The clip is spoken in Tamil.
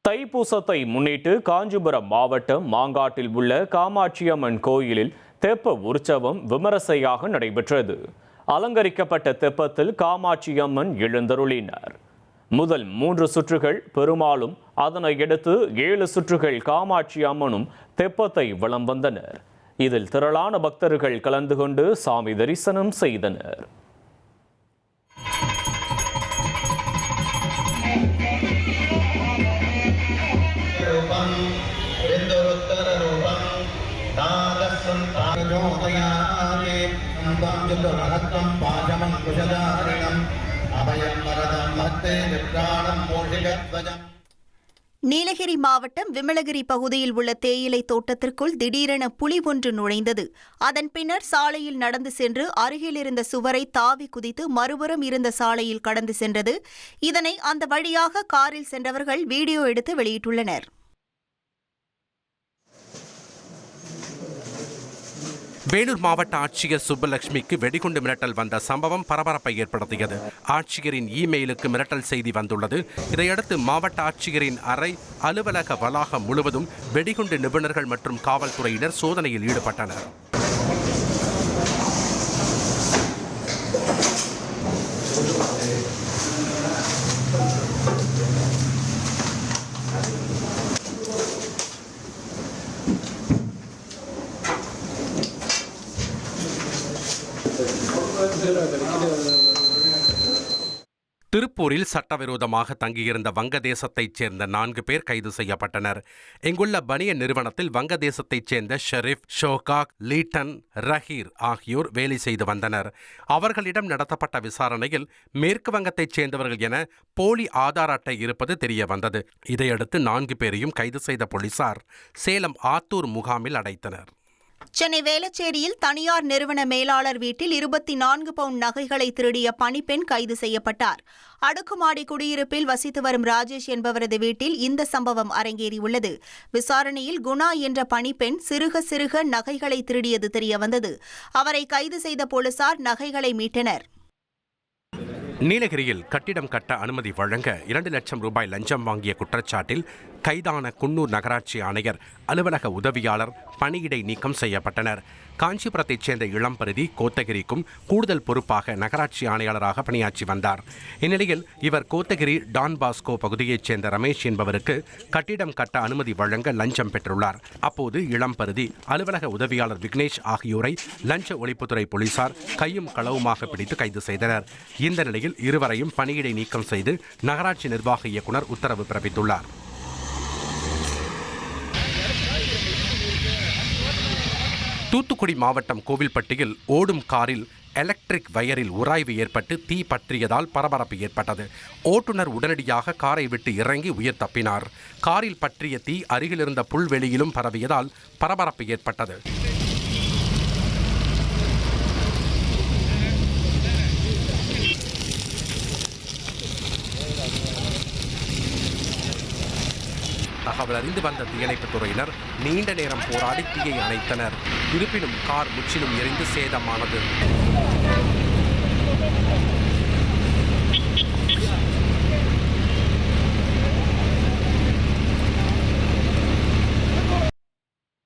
தைப்பூசத்தை முன்னிட்டு காஞ்சிபுரம் மாவட்டம் மாங்காட்டில் உள்ள காமாட்சியம்மன் கோயிலில் தெப்ப உற்சவம் விமரிசையாக நடைபெற்றது. அலங்கரிக்கப்பட்ட தெப்பத்தில் காமாட்சியம்மன் எழுந்தருளினார். முதல் 3 சுற்றுகள் பெருமாளும், அதனை அடுத்து 7 சுற்றுகள் காமாட்சி அம்மனும் தெப்பத்தை வலம் வந்தனர். இதில் திரளான பக்தர்கள் கலந்து கொண்டு சாமி தரிசனம் செய்தனர். நீலகிரி மாவட்டம் விமலகிரி பகுதியில் உள்ள தேயிலை தோட்டத்திற்குள் திடீரென புலி ஒன்று நுழைந்தது. அதன் பின்னர் சாலையில் நடந்து சென்று அருகில் இருந்த சுவரை தாவி குதித்து மறுபுறம் இருந்த சாலையில் கடந்து சென்றது. இதனை அந்த வழியாக காரில் சென்றவர்கள் வீடியோ எடுத்து வெளியிட்டுள்ளனர். வேலூர் மாவட்ட ஆட்சியர் சுப்பலட்சுமிக்கு வெடிகுண்டு மிரட்டல் வந்த சம்பவம் பரபரப்பை ஏற்படுத்தியது. ஆட்சியரின் இமெயிலுக்கு மிரட்டல் செய்தி வந்துள்ளது. இதையடுத்து மாவட்ட ஆட்சியரின் அறை, அலுவலக வளாகம் முழுவதும் வெடிகுண்டு நிபுணர்கள் மற்றும் காவல்துறையினர் சோதனையில் ஈடுபட்டனர். திருப்பூரில் சட்டவிரோதமாக தங்கியிருந்த வங்கதேசத்தைச் சேர்ந்த 4 பேர் கைது செய்யப்பட்டனர். இங்குள்ள பனியன் நிறுவனத்தில் வங்கதேசத்தைச் சேர்ந்த ஷெரீப், ஷோகாக், லீட்டன், ரஹீர் ஆகியோர் வேலை செய்து வந்தனர். அவர்களிடம் நடத்தப்பட்ட விசாரணையில் மேற்கு வங்கத்தைச் சேர்ந்தவர்கள் என போலி ஆதார் அட்டை இருப்பது தெரிய வந்தது. இதையடுத்து 4 பேரையும் கைது செய்த போலீசார் சேலம் ஆத்தூர் முகாமில் அடைத்தனர். சென்னை வேளச்சேரியில் தனியார் நிறுவன மேலாளர் வீட்டில் 24 பவுண்ட் நகைகளை திருடிய பணிப்பெண் கைது செய்யப்பட்டார். அடுக்குமாடி குடியிருப்பில் வசித்து வரும் ராஜேஷ் என்பவரது வீட்டில் இந்த சம்பவம் அரங்கேறியுள்ளது. விசாரணையில் குணா என்ற பணிப்பெண் சிறுக நகைகளை திருடியது தெரியவந்தது. அவரை கைது செய்த போலீசார் நகைகளை மீட்டனர். நீலகிரியில் கட்டிடம் கட்ட அனுமதி வழங்க 2 லட்சம் ரூபாய் லஞ்சம் வாங்கிய குற்றச்சாட்டில் கைதான குன்னூர் நகராட்சி ஆணையர், அலுவலக உதவியாளர் பணியிடை நீக்கம் செய்யப்பட்டனர். காஞ்சிபுரத்தைச் சேர்ந்த இளம்பருதி கோத்தகிரிக்கும் கூடுதல் பொறுப்பாக நகராட்சி ஆணையாளராக பணியாற்றி வந்தார். இந்நிலையில் இவர் கோத்தகிரி டான் பாஸ்கோ பகுதியைச் சேர்ந்த ரமேஷ் என்பவருக்கு கட்டிடம் கட்ட அனுமதி வழங்க லஞ்சம் பெற்றுள்ளார். அப்போது இளம்பருதி, அலுவலக உதவியாளர் விக்னேஷ் ஆகியோரை லஞ்ச ஒழிப்புத்துறை போலீசார் கையும் களவுமாக பிடித்து கைது செய்தனர். இந்த நிலையில் இருவரையும் பணியிடை நீக்கம் செய்து நகராட்சி நிர்வாக இயக்குநர் உத்தரவு பிறப்பித்துள்ளார். தூத்துக்குடி மாவட்டம் கோவில்பட்டியில் ஓடும் காரில் எலக்ட்ரிக் வயரில் உராய்வு ஏற்பட்டு தீ பற்றியதால் பரபரப்பு ஏற்பட்டது. ஓட்டுநர் உடனடியாக காரை விட்டு இறங்கி உயிர் தப்பினார். காரில் பற்றிய தீ அருகிலிருந்த புல்வெளியிலும் பரவியதால் பரபரப்பு ஏற்பட்டது. தகவல் அறிந்து வந்த தீயணைப்புத் துறையினர் நீண்ட நேரம் போராடி தீயை அணைத்தனர். இருப்பினும் கார் முற்றிலும் எரிந்து சேதமானது.